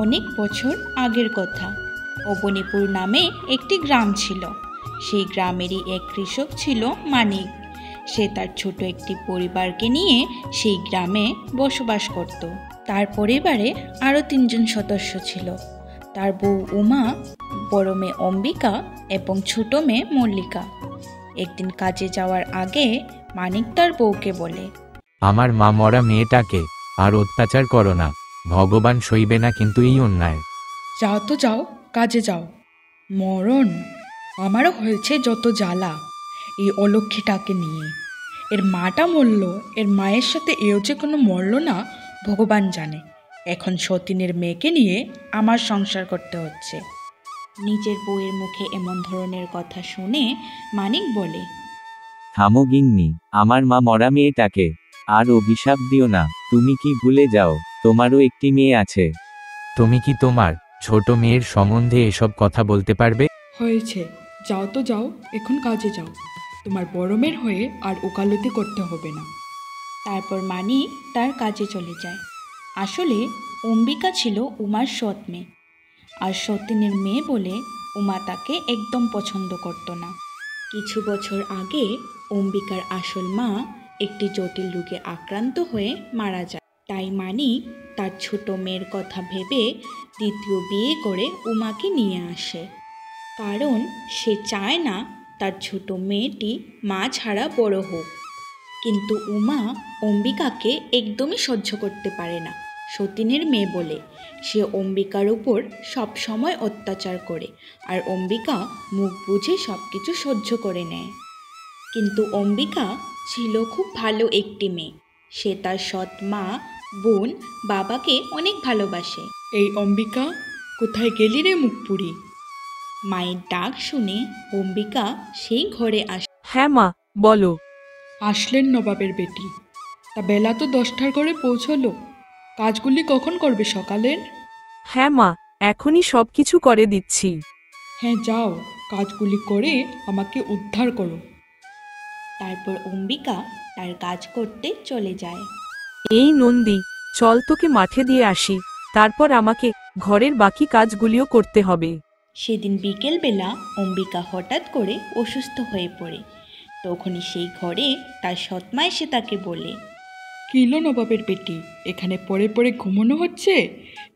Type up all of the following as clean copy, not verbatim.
অনেক বছর আগের কথা। অবনীপুর নামে একটি গ্রাম ছিল। সেই গ্রামেরই এক কৃষক ছিল মানিক। সে তার ছোট একটি পরিবারকে নিয়ে সেই গ্রামে বসবাস করত। তার পরিবারে আরও 3জন সদস্য ছিল। তার বউ উমা, বড় মেয়ে অম্বিকা এবং ছোট মেয়ে মল্লিকা। একদিন কাজে যাওয়ার আগে মানিক তার বউকে বলে, আমার মা মরা মেয়েটাকে আর অত্যাচার করো না, ভগবান সইবে না কিন্তু এই অন্যায়। যাও তো যাও, কাজে যাও। মরণ আমারও হয়েছে যত জ্বালা এই অলক্ষীটাকে নিয়ে। এর মাটা মরল, এর মায়ের সাথে এও যে কোনো মরল না ভগবান জানে। এখন সতীনের মেয়েকে নিয়ে আমার সংসার করতে হচ্ছে। নিজের বউয়ের মুখে এমন ধরনের কথা শুনে মানিক বলে, থামো গিন্নি, আমার মা মরা মেয়েটাকে আর অভিশাপ দিও না। তুমি কি ভুলে যাও তোমারও একটি মেয়ে আছে? তুমি কি তোমার ছোট মেয়ের সম্বন্ধে এসব কথা বলতে পারবে? হয়েছে, যাও তো যাও, এখন কাজে যাও। তোমার বড় মেয়ের হয়ে আর ওকালতি করতে হবে না। তারপর মানিক তার কাজে চলে যায়। আসলে অম্বিকা ছিল উমার সৎ মেয়ে, আর সতীনের মেয়ে বলে উমা তাকে একদম পছন্দ করত না। কিছু বছর আগে অম্বিকার আসল মা একটি জটিল রোগে আক্রান্ত হয়ে মারা যায়। তাই মানিক তার ছোট মেয়ের কথা ভেবে দ্বিতীয় বিয়ে করে উমাকে নিয়ে আসে। কারণ সে চায় না তার ছোট মেয়েটি মা ছাড়া বড় হোক। কিন্তু উমা অম্বিকাকে একদমই সহ্য করতে পারে না। সতীনের মেয়ে বলে সে অম্বিকার উপর সব সময় অত্যাচার করে, আর অম্বিকা মুখ বুঝে সব কিছু সহ্য করে নেয়। কিন্তু অম্বিকা ছিল খুব ভালো একটি মেয়ে। সে তার সৎ মা, বোন, বাবাকে অনেক ভালোবাসে। এই অম্বিকা, কোথায় গেলি রে মুখপুরি? মায়ের ডাক শুনে অম্বিকা সেই ঘরে আসে। হ্যাঁ মা, বলো। আসলেন নবাবের বেটি। তা বেলা তো 10টার ঘরে পৌঁছলো। কাজগুলি কখন করবে সকালের? হ্যাঁ মা, এখনই সব কিছু করে দিচ্ছি। হ্যাঁ যাও, কাজগুলি করে আমাকে উদ্ধার করো। তারপর অম্বিকা তার কাজ করতে চলে যায়। এই নন্দী, চল তোকে মাঠে দিয়ে আসি, তারপর আমাকে ঘরের বাকি কাজগুলিও করতে হবে। সেদিন বিকেলবেলা অম্বিকা হঠাৎ করে অসুস্থ হয়ে পড়ে। তখনই সেই ঘরে তার সৎমা এসে তাকে বলে, কিলো নবাবের বেটি, এখানে পড়ে পড়ে ঘুমানো হচ্ছে?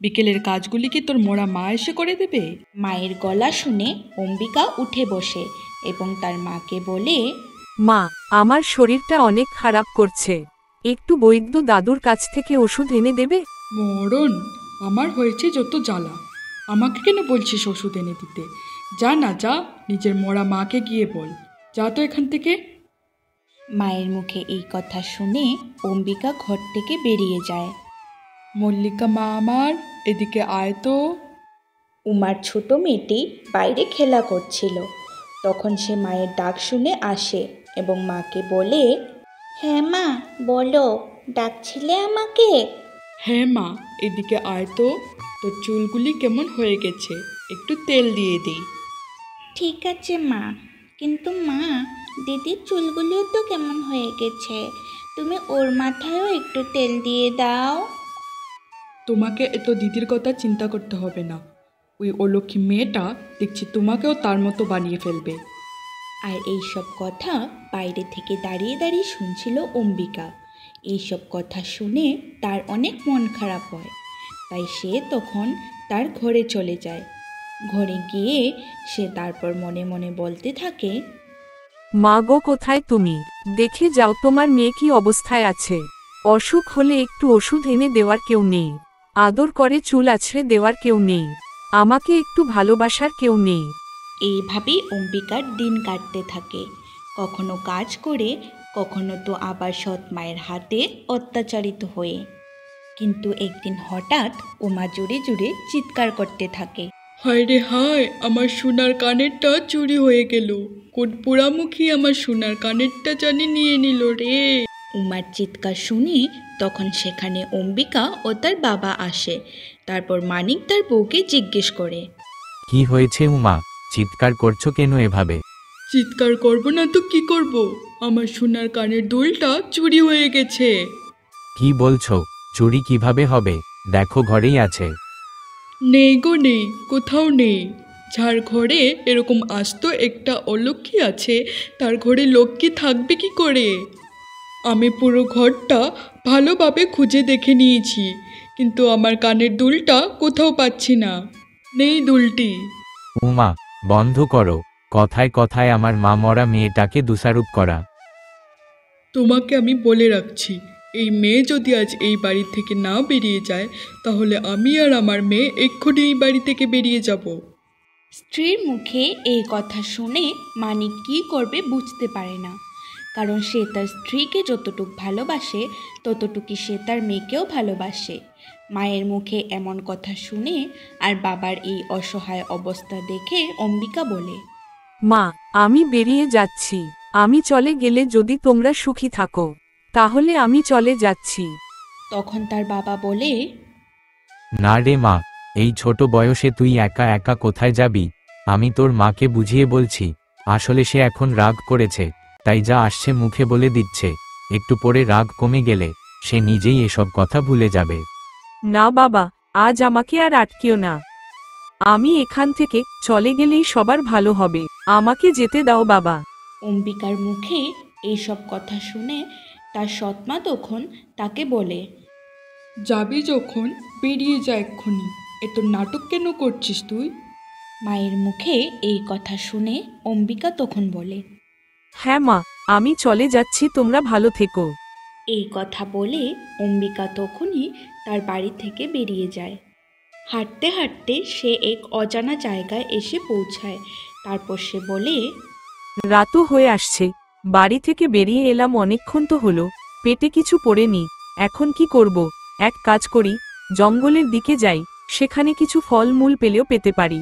বিকেলের কাজগুলি কি তোর মরা মা এসে করে দেবে? মায়ের গলা শুনে অম্বিকা উঠে বসে এবং তার মাকে বলে, মা, আমার শরীরটা অনেক খারাপ করছে, একটু বৈদ্য দাদুর কাছ থেকে ওষুধ এনে দেবে? মরণ আমার হয়েছে যত জ্বালা, আমাকে কেন বলছিস ওষুধ এনে দিতে? যা না যা, নিজের মরা মাকে গিয়ে বল। যা তো এখান থেকে। মায়ের মুখে এই কথা শুনে অম্বিকা ঘর থেকে বেরিয়ে যায়। মল্লিকা মা আমার, এদিকে আয় তো। উমার ছোট মেয়েটি বাইরে খেলা করছিল। তখন সে মায়ের ডাক শুনে আসে এবং মাকে বলে, হ্যাঁ মা, বলো, ডাকছিলে আমাকে? হ্যাঁ মা, এদিকে আয় তো। তোর চুলগুলি কেমন হয়ে গেছে, একটু তেল দিয়ে দিই। ঠিক আছে মা, কিন্তু মা, দিদির চুলগুলিও তো কেমন হয়ে গেছে, তুমি ওর মাথায়ও একটু তেল দিয়ে দাও। তোমাকে এত দিদির কথা চিন্তা করতে হবে না। ওই অলক্ষী মেয়েটা দেখছি তোমাকেও তার মতো বানিয়ে ফেলবে। আর এইসব কথা বাইরে থেকে দাঁড়িয়ে দাঁড়িয়ে শুনছিল অম্বিকা। এইসব কথা শুনে তার অনেক মন খারাপ হয়। তাই সে তখন তার ঘরে চলে যায়। ঘরে গিয়ে সে তারপর মনে মনে বলতে থাকে, মা গো, কোথায় তুমি? দেখে যাও তোমার মেয়ে কি অবস্থায় আছে। অসুখ হলে একটু ওষুধ এনে দেওয়ার কেউ নেই, আদর করে চুল আছড়ে দেওয়ার কেউ নেই, আমাকে একটু ভালোবাসার কেউ নেই। এইভাবেই অম্বিকার দিন কাটতে থাকে। কখনো কাজ করে, কখনো তো আবার সৎ মায়ের হাতে অত্যাচারিত হয়ে। কিন্তু একদিন হঠাৎ উমা জোরে জোরে চিৎকার করতে থাকে, হায় রে হায়, আমার সোনার কানেরটা চুরি হয়ে গেল। কোন পোড়ামুখী আমার সোনার কানেরটা জানি নিয়ে নিল রে। উমার চিৎকার শুনে তখন সেখানে অম্বিকা ও তার বাবা আসে। তারপর মানিক তার বউকে জিজ্ঞেস করে, কি হয়েছে উমা, চিৎকার করছো কেন এভাবে? চিৎকার করব না তো কি করব? আমার সোনার কানের দুলটা চুরি হয়ে গেছে। কি বলছো? চুরি কিভাবে হবে? দেখো ঘরেই আছে। নেই গো নেই, কোথাও নেই। যার ঘরে এরকম আস্ত একটা অলক্ষ্মী আছে, তার ঘরে লক্ষ্মী থাকবে কি করে? আমি পুরো ঘরটা ভালোভাবে খুঁজে দেখে নিয়েছি, কিন্তু আমার কানের দুলটা কোথাও পাচ্ছি না। নেই দুলটি। উমা, বন্ধ করো। কথায় কথায় আমার মা মরা মেয়েটাকে দোষারোপ করা। তোমাকে আমি বলে রাখছি, এই মেয়ে যদি আজ এই বাড়ি থেকে না বেরিয়ে যায়, তাহলে আমি আর আমার মেয়ে এক্ষুনি এই বাড়ি থেকে বেরিয়ে যাব। স্ত্রীর মুখে এই কথা শুনে মানিক কী করবে বুঝতে পারে না, কারণ সে তার স্ত্রীকে যতটুকু ভালোবাসে ততটুকুই সে তার মেয়েকেও ভালোবাসে। মায়ের মুখে এমন কথা শুনে আর বাবার এই অসহায় অবস্থা দেখে অম্বিকা বলে, মা, আমি বেরিয়ে যাচ্ছি। আমি চলে গেলে যদি তোমরা সুখী থাকো, তাহলে আমি চলে যাচ্ছি। তখন তার বাবা বলে, না রে মা, এই ছোট বয়সে তুই একা একা কোথায় যাবি? আমি তোর মাকে বুঝিয়ে বলছি। আসলে সে এখন রাগ করেছে, তাই যা আসছে মুখে বলে দিচ্ছে। একটু পরে রাগ কমে গেলে সে নিজেই এসব কথা ভুলে যাবে। না বাবা, আজ আমাকে আর আটকিও না। আমি এখান থেকে চলে গেলেই সবার ভালো হবে। আমাকে যেতে দাও বাবা। অম্বিকার মুখে এইসব কথা শুনে তার সৎমা তখন তাকে বলে, যাবি যখন বেরিয়ে যা এক্ষুনি। এত নাটক কেন করছিস তুই? মায়ের মুখে এই কথা শুনে অম্বিকা তখন বলে, হ্যাঁ মা, আমি চলে যাচ্ছি, তোমরা ভালো থেকো। এই কথা বলে অম্বিকা তখনই তার বাড়ি থেকে বেরিয়ে যায়। হাঁটতে হাঁটতে সে এক অজানা জায়গায় এসে পৌঁছায়। তারপর সে বলে, রাতও হয়ে আসছে, বাড়ি থেকে বেরিয়ে এলাম অনেকক্ষণ তো হলো, পেটে কিছু পড়েনি। এখন কি করব? এক কাজ করি, জঙ্গলের দিকে যাই, সেখানে কিছু ফলমূল পেলেও পেতে পারি।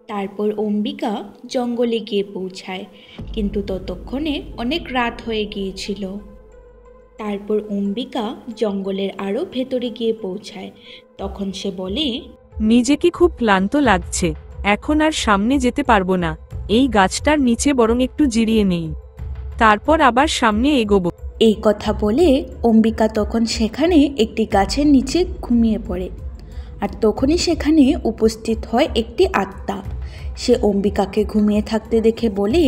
তারপর অম্বিকা জঙ্গলে গিয়ে পৌঁছায়, কিন্তু ততক্ষণে অনেক রাত হয়ে গিয়েছিল। তারপর অম্বিকা জঙ্গলের আরও ভেতরে গিয়ে পৌঁছায়। তখন সে বলে, নিজেকে খুব ক্লান্ত লাগছে, এখন আর সামনে যেতে পারবো না। এই গাছটার নিচে বরং একটু জিরিয়ে নেই, তারপর আবার সামনে এগোবো। এই কথা বলে অম্বিকা তখন সেখানে একটি গাছের নিচে ঘুমিয়ে পড়ে। আর তখনই সেখানে উপস্থিত হয় একটি আত্মা। সে অম্বিকাকে ঘুমিয়ে থাকতে দেখে বলে,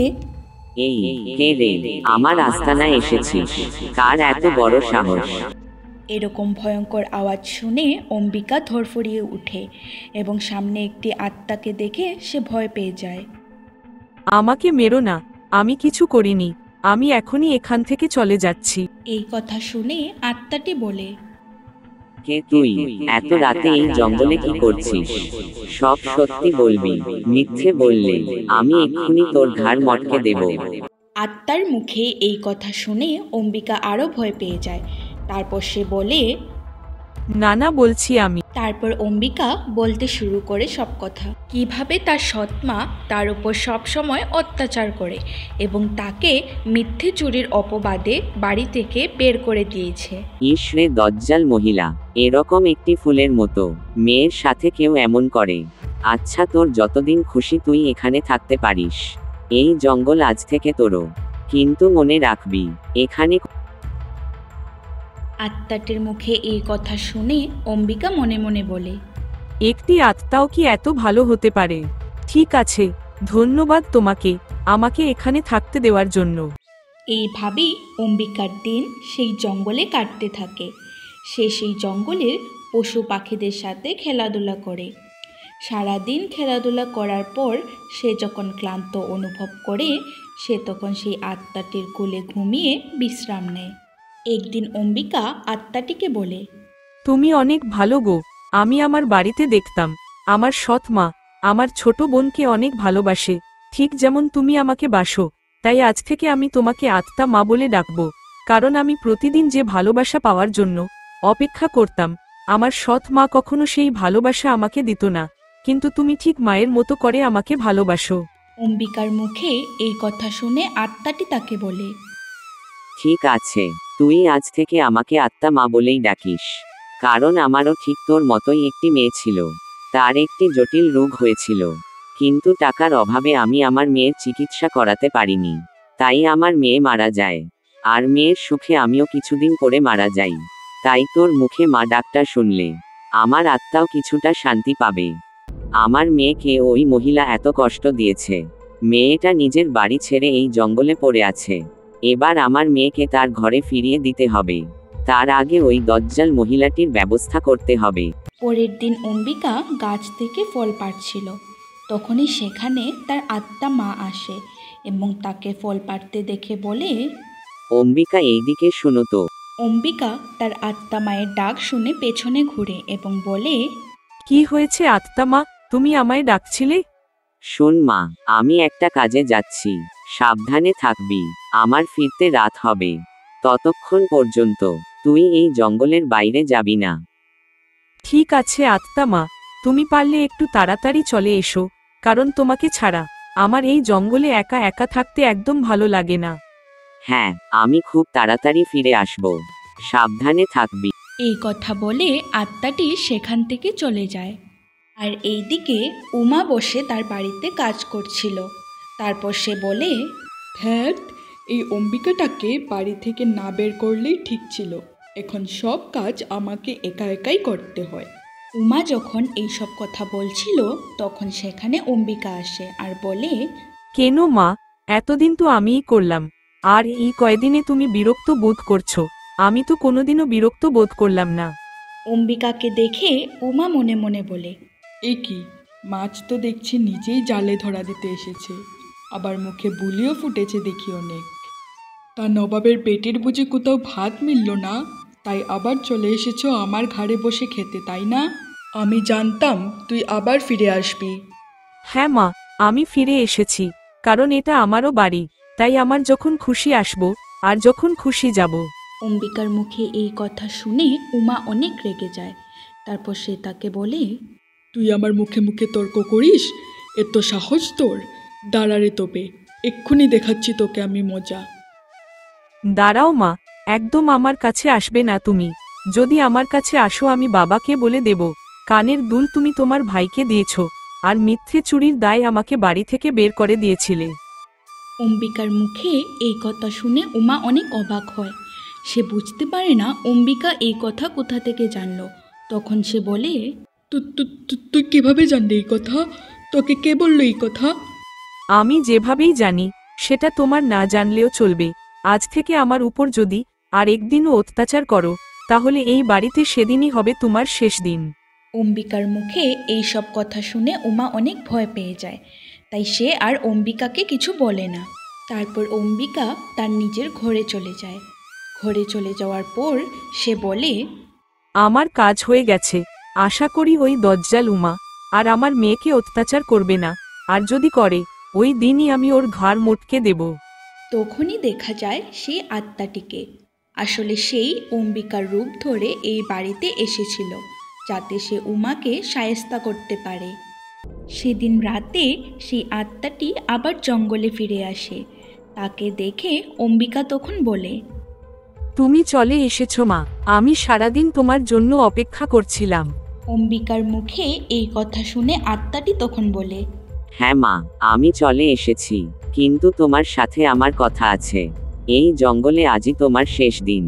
এই কে রে, আমার আস্তানায় এসেছিস? কার এত বড় সাহস? এরকম ভয়ঙ্কর আওয়াজ শুনে অম্বিকা ধরফরিয়ে ওঠে এবং সামনে একটি আত্মাকে দেখে সে ভয় পেয়ে যায়। আমাকে মেরো না, আমি কিছু করিনি। আমি এখনই এখান থেকে চলে যাচ্ছি। এই কথা শুনে আত্মাটি বলে, কে তুই? এত রাতে এই জঙ্গলে কি করছিস? সব সত্যি বলবি, মিথ্যে বললে আমি এক্ষুনি তোর ঘাড় মটকে দেব। আত্মার মুখে এই কথা শুনে অম্বিকা আরও ভয় পেয়ে যায়। তারপর সে বলে, নানা বলছি আমি। তারপর অম্বিকা বলতে শুরু করে সব কথা, কিভাবে তার সৎমা তার উপর সবসময় অত্যাচার করে এবং তাকে মিথ্যে চুরির অপবাদে বাড়ি থেকে বের করে দিয়েছে। ইসরে দজ্জাল মহিলা, এরকম একটি ফুলের মতো মেয়ের সাথে কেউ এমন করে? আচ্ছা, তোর যতদিন খুশি তুই এখানে থাকতে পারিস। এই জঙ্গল আজ থেকে তোরও, কিন্তু মনে রাখবি এখানে। আত্মাটির মুখে এই কথা শুনে অম্বিকা মনে মনে বলে, একটি আত্মাও কি এত ভালো হতে পারে? ঠিক আছে, ধন্যবাদ তোমাকে আমাকে এখানে থাকতে দেওয়ার জন্য। এইভাবেই অম্বিকার দিন সেই জঙ্গলে কাটতে থাকে। সে সেই জঙ্গলের পশু পাখিদের সাথে খেলাধুলা করে। সারাদিন খেলাধুলা করার পর সে যখন ক্লান্ত অনুভব করে, সে তখন সেই আত্মাটির কোলে ঘুমিয়ে বিশ্রাম নেয়। একদিন অম্বিকা আত্মাটিকে বলে, তুমি অনেক ভালো গো। আমি আমার বাড়িতে দেখতাম আমার সৎ মা আমার ছোট বোনকে অনেক ভালোবাসে, ঠিক যেমন তুমি আমাকে বাসো। তাই আজ থেকে আমি তোমাকে আত্মা মা বলে ডাকবো, কারণ আমি প্রতিদিন যে ভালোবাসা পাওয়ার জন্য অপেক্ষা করতাম, আমার সৎ মা কখনো সেই ভালোবাসা আমাকে দিত না, কিন্তু তুমি ঠিক মায়ের মতো করে আমাকে ভালোবাসো। অম্বিকার মুখে এই কথা শুনে আত্মাটি তাকে বলে, ঠিক আছে, তুই আজ থেকে আমাকে আত্মা মা বলেই ডাকিস, কারণ আমারও ঠিক তোর মতোই একটি মেয়ে ছিল। তার একটি জটিল রোগ হয়েছিল, কিন্তু টাকার অভাবে আমি আমার মেয়ের চিকিৎসা করাতে পারিনি। তাই আমার মেয়ে মারা যায়, আর মেয়ের সুখে আমিও কিছুদিন পরে মারা যাই। তাই তোর মুখে মা ডাকটা শুনলে আমার আত্মাও কিছুটা শান্তি পাবে। আমার মেয়েকে ওই মহিলা এত কষ্ট দিয়েছে। মেয়েটা নিজের বাড়ি ছেড়ে এই জঙ্গলে পড়ে আছে। এবার আমার মেয়েকে তার ঘরে ফিরিয়ে দিতে হবে। তার আগে ওই দজ্জাল মহিলাটির ব্যবস্থা করতে হবে। পরের দিন অম্বিকা গাছ থেকে ফল পাড়ছিল। তখনই সেখানে তার আত্মা মা আসে এবং তাকে ফল পাড়তে দেখে বলে, অম্বিকা এইদিকে শুনো তো। অম্বিকা তার আত্মা মায়ের ডাক শুনে পেছনে ঘুরে এবং বলে, কি হয়েছে আত্মা, তুমি আমায় ডাকছিলে? শোন মা, আমি একটা কাজে যাচ্ছি, সাবধানে থাকবি। আমার ফিরতে রাত হবে। ততক্ষণ পর্যন্ত তুই এই জঙ্গলের বাইরে যাবি না। ঠিক আছে আত্মা, তুমি পারলে একটু তাড়াতাড়ি চলে এসো, কারণ তোমাকে ছাড়া আমার এই জঙ্গলে একা একা থাকতে একদম ভালো লাগে না। হ্যাঁ, আমি খুব তাড়াতাড়ি ফিরে আসব। সাবধানে থাকবি। এই কথা বলে আত্মাটি সেখান থেকে চলে যায়। আর এইদিকে উমা বসে তার বাড়িতে কাজ করছিল। তারপর সে বলে, ধ্যাত, এই অম্বিকাটাকে বাড়ি থেকে না বের করলেই ঠিক ছিল। এখন সব কাজ আমাকে একা একাই করতে হয়। উমা যখন এইসব কথা বলছিল তখন সেখানে অম্বিকা আসে আর বলে, কেন মা, এতদিন তো আমিই করলাম, আর এই কয়দিনে তুমি বিরক্ত বোধ করছো? আমি তো কোনোদিনও বিরক্ত বোধ করলাম না। অম্বিকাকে দেখে উমা মনে মনে বলে, এ কি, মাছ তো দেখছি নিজেই জালে ধরা দিতে এসেছে, আবার মুখে বুলিও ফুটেছে দেখি অনেক। তা নবাবের পেটের বুঝে কোথাও ভাত মিলল না, তাই আবার চলে এসেছো আমার ঘাড়ে বসে খেতে, তাই না? আমি জানতাম তুই আবার ফিরে আসবি। হ্যাঁ মা, আমি ফিরে এসেছি, কারণ এটা আমারও বাড়ি, তাই আমার যখন খুশি আসবো আর যখন খুশি যাব। অম্বিকার মুখে এই কথা শুনে উমা অনেক রেগে যায়। তারপর সে তাকে বলে, তুই আমার মুখে মুখে তর্ক করিস? এত সাহস তোর? দাঁড়ারে তবে, এক্ষুনি দেখাচ্ছি তোকে আমি মজা। দাঁড়াও মা, একদম আমার কাছে আসবে না তুমি। যদি আমার কাছে আসো আমি বাবাকে বলে দেব কানের দুল তুমি তোমার ভাইকে দিয়েছো, আর মিথ্যে চুরির দায় আমাকে বাড়ি থেকে বের করে দিয়েছিলে। অম্বিকার মুখে এই কথা শুনে উমা অনেক অবাক হয়। সে বুঝতে পারে না অম্বিকা এই কথা কোথা থেকে জানলো। তখন সে বলে, তুই কিভাবে জানলি এই কথা? তোকে কে বললো এই কথা? আমি যেভাবেই জানি সেটা তোমার না জানলেও চলবে। আজ থেকে আমার উপর যদি আর একদিনও অত্যাচার করো, তাহলে এই বাড়িতে সেদিনই হবে তোমার শেষ দিন। অম্বিকার মুখে এই সব কথা শুনে উমা অনেক ভয় পেয়ে যায়। তাই সে আর অম্বিকাকে কিছু বলে না। তারপর অম্বিকা তার নিজের ঘরে চলে যায়। ঘরে চলে যাওয়ার পর সে বলে, আমার কাজ হয়ে গেছে। আশা করি ওই দজ্জাল উমা আর আমার মেয়েকে অত্যাচার করবে না, আর যদি করে ওই দিনই আমি ওর ঘাড় মোটকে দেব। তখনই দেখা যায় সেই আত্মাটিকে। আসলে সেই অম্বিকার রূপ ধরে এই বাড়িতে এসেছিল, যাতে সে উমাকে শায়েস্তা করতে পারে। সেদিন রাতে সেই আত্মাটি আবার জঙ্গলে ফিরে আসে। তাকে দেখে অম্বিকা তখন বলে, তুমি চলে এসেছো মা, আমি সারাদিন তোমার জন্য অপেক্ষা করছিলাম। অম্বিকার মুখে এই কথা শুনে আত্মাটি তখন বলে, হ্যাঁ মা, আমি চলে এসেছি, কিন্তু তোমার সাথে আমার কথা আছে। এই জঙ্গলে আজই তোমার শেষ দিন।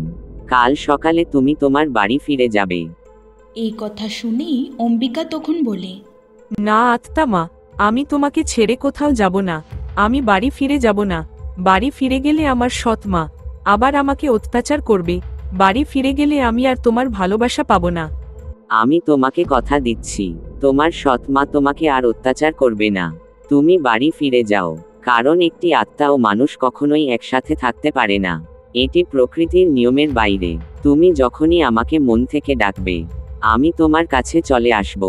কাল সকালে তুমি তোমার বাড়ি ফিরে যাবে। এই কথা শুনেই অম্বিকা তখন বলে, না আত্মা, আমি তোমাকে ছেড়ে কোথাও যাব না। আমি বাড়ি ফিরে যাব না। বাড়ি ফিরে গেলে আমার সৎ মা আবার আমাকে অত্যাচার করবে। বাড়ি ফিরে গেলে আমি আর তোমার ভালোবাসা পাবো না। আমি তোমাকে কথা দিচ্ছি, তোমার সৎ মা তোমাকে আর অত্যাচার করবে না। তুমি বাড়ি ফিরে যাও, কারণ একটি আত্মা ও মানুষ কখনোই একসাথে থাকতে পারে না। এটি প্রকৃতির নিয়মের বাইরে। তুমি যখনই আমাকে মন থেকে ডাকবে, আমি তোমার কাছে চলে আসব।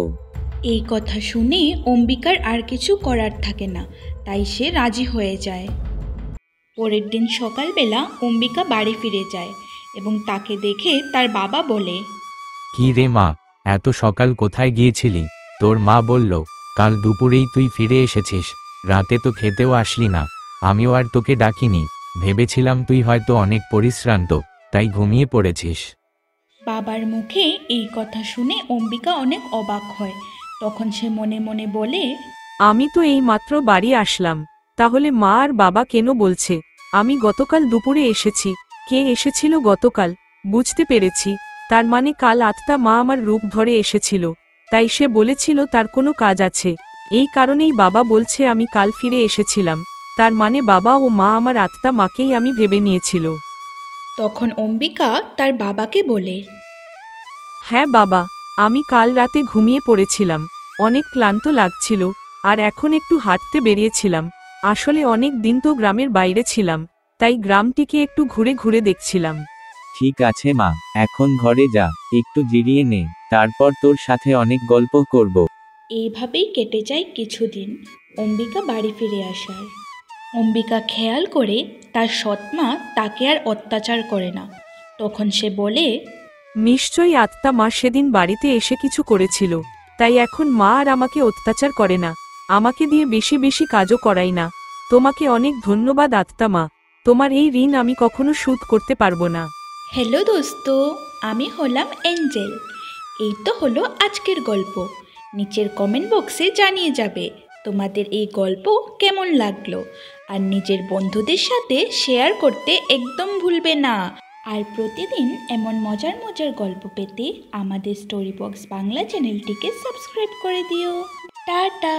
এই কথা শুনে অম্বিকার আর কিছু করার থাকে না, তাই সে রাজি হয়ে যায়। পরের দিন সকালবেলা অম্বিকা বাড়ি ফিরে যায় এবং তাকে দেখে তার বাবা বলে, কি রে মা, এত সকাল কোথায় গিয়েছিলি? তোর মা বলল কাল দুপুরেই তুই ফিরে এসেছিস। রাতে তো খেতেও আসলি না। আমিও আর তোকে ডাকিনি, ভেবেছিলাম তুই হয়তো অনেক পরিশ্রান্ত, তাই ঘুমিয়ে পড়েছিস। বাবার মুখে এই কথা শুনে অম্বিকা অনেক অবাক হয়। তখন সে মনে মনে বলে, আমি তো এই মাত্র বাড়ি আসলাম, তাহলে মা আর বাবা কেন বলছে আমি গতকাল দুপুরে এসেছি? কে এসেছিল গতকাল? বুঝতে পেরেছি, তার মানে কাল আত্মা মা আমার রূপ ধরে এসেছিল, তাই সে বলেছিল তার কোনো কাজ আছে। এই কারণেই বাবা বলছে আমি কাল ফিরে এসেছিলাম, তার মানে বাবা ও মা আমার আত্মা মাকেই আমি ভেবে নিয়েছিল। তখন অম্বিকা তার বাবাকে বলে, হ্যাঁ বাবা, আমি কাল রাতে ঘুমিয়ে পড়েছিলাম, অনেক ক্লান্ত লাগছিল, আর এখন একটু হাঁটতে বেরিয়েছিলাম। আসলে অনেক দিন তো গ্রামের বাইরে ছিলাম, তাই গ্রামটিকে একটু ঘুরে ঘুরে দেখছিলাম। ঠিক আছে মা, এখন ঘরে যা, একটু জিরিয়ে নে, তারপর তোর সাথে অনেক গল্প করব। এইভাবেই কেটে যায় কিছুদিন অম্বিকা বাড়ি ফিরে আসার। অম্বিকা খেয়াল করে তার সৎমা তাকে আর অত্যাচার করে না। তখন সে বলে, নিশ্চয়ই আত্মা মা সেদিন বাড়িতে এসে কিছু করেছিল, তাই এখন মা আর আমাকে অত্যাচার করে না, আমাকে দিয়ে বেশি বেশি কাজও করাই না। তোমাকে অনেক ধন্যবাদ আত্মা মা, তোমার এই ঋণ আমি কখনো শোধ করতে পারবো না। হ্যালো দোস্ত, আমি হলাম এঞ্জেল। এই তো হলো আজকের গল্প। নিচের কমেন্ট বক্সে জানিয়ে যাবে তোমাদের এই গল্প কেমন লাগলো, আর নিজের বন্ধুদের সাথে শেয়ার করতে একদম ভুলবে না। আর প্রতিদিন এমন মজার মজার গল্প পেতে আমাদের স্টোরি বক্স বাংলা চ্যানেলটিকে সাবস্ক্রাইব করে দিও। টাটা।